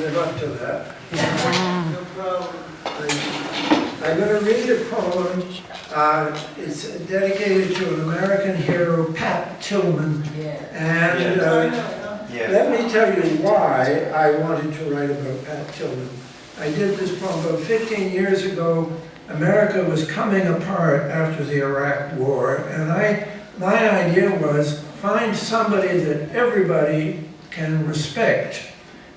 live up to that. No problem. I'm going to read a poem. It's dedicated to an American hero, Pat Tillman. And let me tell you why I wanted to write about Pat Tillman. I did this poem about 15 years ago. America was coming apart after the Iraq War, and my idea was find somebody that everybody can respect.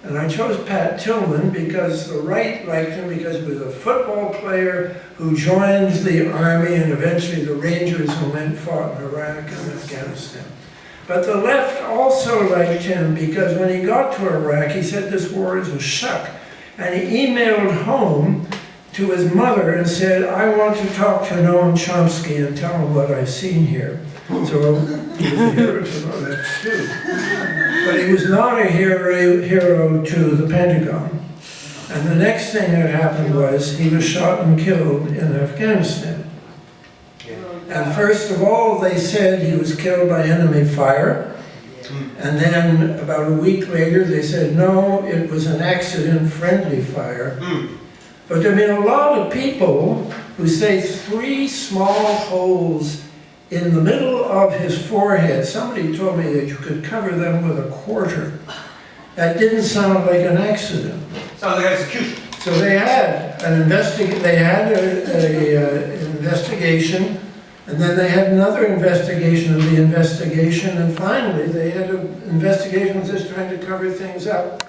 And I chose Pat Tillman because the right liked him because he was a football player who joined the army and eventually the Rangers and went and fought in Iraq and Afghanistan. But the left also liked him because when he got to Iraq, he said this war is a shuck. And he emailed home to his mother and said, I want to talk to Noam Chomsky and tell him what I've seen here. So he was a hero to the left too. But he was not a hero to the Pentagon. And the next thing that happened was he was shot and killed in Afghanistan. And first of all, they said he was killed by enemy fire. And then about a week later, they said, no, it was an accident, friendly fire. But there have been a lot of people who say 3 small holes in the middle of his forehead. Somebody told me that you could cover them with a quarter. That didn't sound like an accident. Sounds like execution. So they had an investigation, and then they had another investigation of the investigation, and finally they had an investigation just trying to cover things up.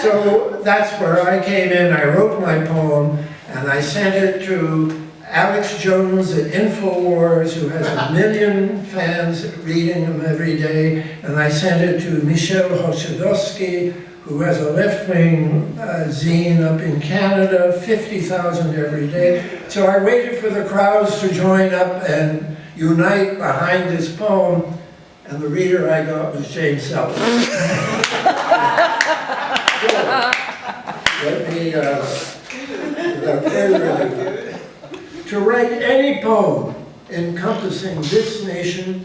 So that's where I came in. I wrote my poem, and I sent it to Alex Jones at InfoWars, who has 1 million fans reading him every day, and I sent it to Michel Hochodowski, who has a left-wing zine up in Canada, 50,000 every day. So I waited for the crowds to join up and unite behind this poem, and the reader I got was James Self. Let me, without further ado, to write any poem encompassing this nation,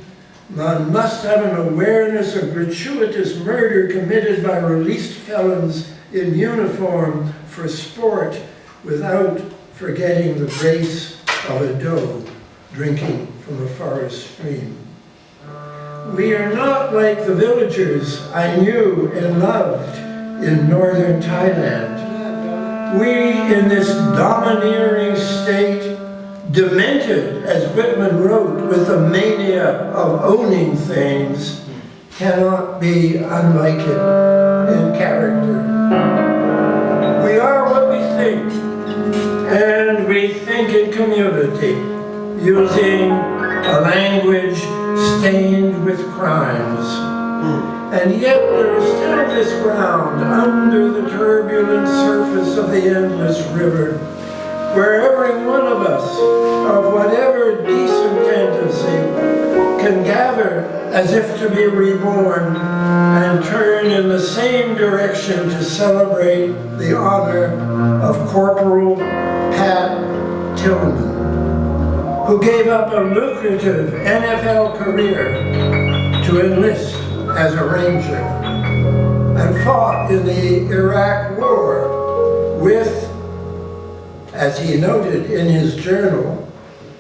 one must have an awareness of gratuitous murder committed by released felons in uniform for sport without forgetting the grace of a doe drinking from a forest stream. We are not like the villagers I knew and loved in northern Thailand. We, in this domineering state, demented, as Whitman wrote, with the mania of owning things, cannot be unlike it in character. We are what we think, and we think in community, using a language stained with crimes. And yet there is still this ground under the turbulent surface of the endless river, where every one of us, of whatever decent tendency, can gather as if to be reborn and turn in the same direction to celebrate the honor of Corporal Pat Tillman, who gave up a lucrative NFL career to enlist as a ranger and fought in the Iraq War with, as he noted in his journal,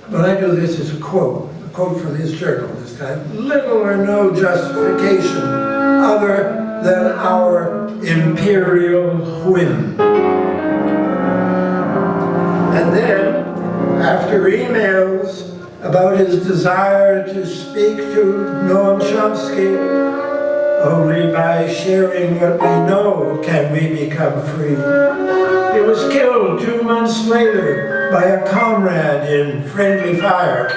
but I do this as a quote from his journal this time, little or no justification other than our imperial whim. And then, after emails about his desire to speak to Noam Chomsky, only by sharing what we know can we become free. He was killed 2 months later by a comrade in friendly fire.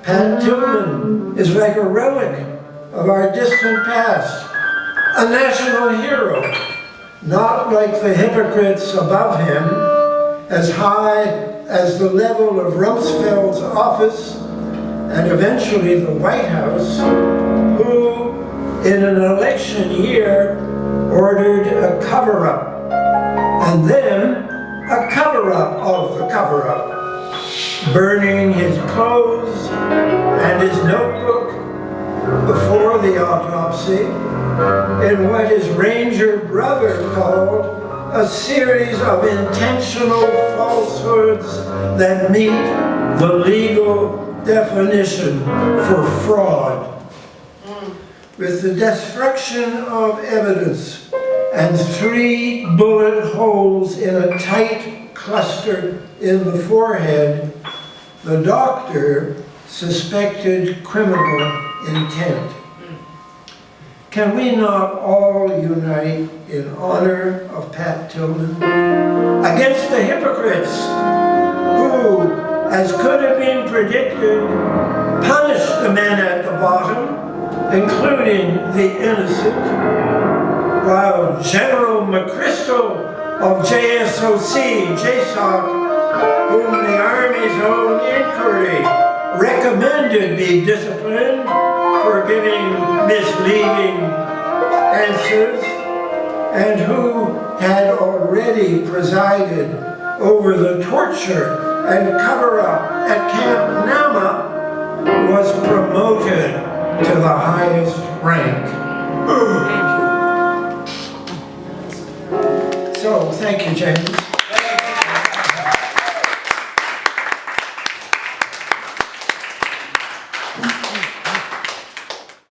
Pat Tillman is like a relic of our distant past, a national hero, not like the hypocrites above him, as high as the level of Rumsfeld's office and eventually the White House, who in an election year ordered a cover-up, and then a cover-up of the cover-up, burning his clothes and his notebook before the autopsy in what his ranger brother called a series of intentional falsehoods that meet the legal definition for fraud. With the destruction of evidence and 3 bullet holes in a tight cluster in the forehead, the doctor suspected criminal intent. Can we not all unite in honor of Pat Tillman against the hypocrites who, as could have been predicted, punished the men at the bottom, including the innocent, while General McChrystal of JSOC, whom the Army's own inquiry recommended be disciplined for giving misleading answers, and who had already presided over the torture and cover-up at Camp Nama, was promoted to the highest rank. So, thank you, James.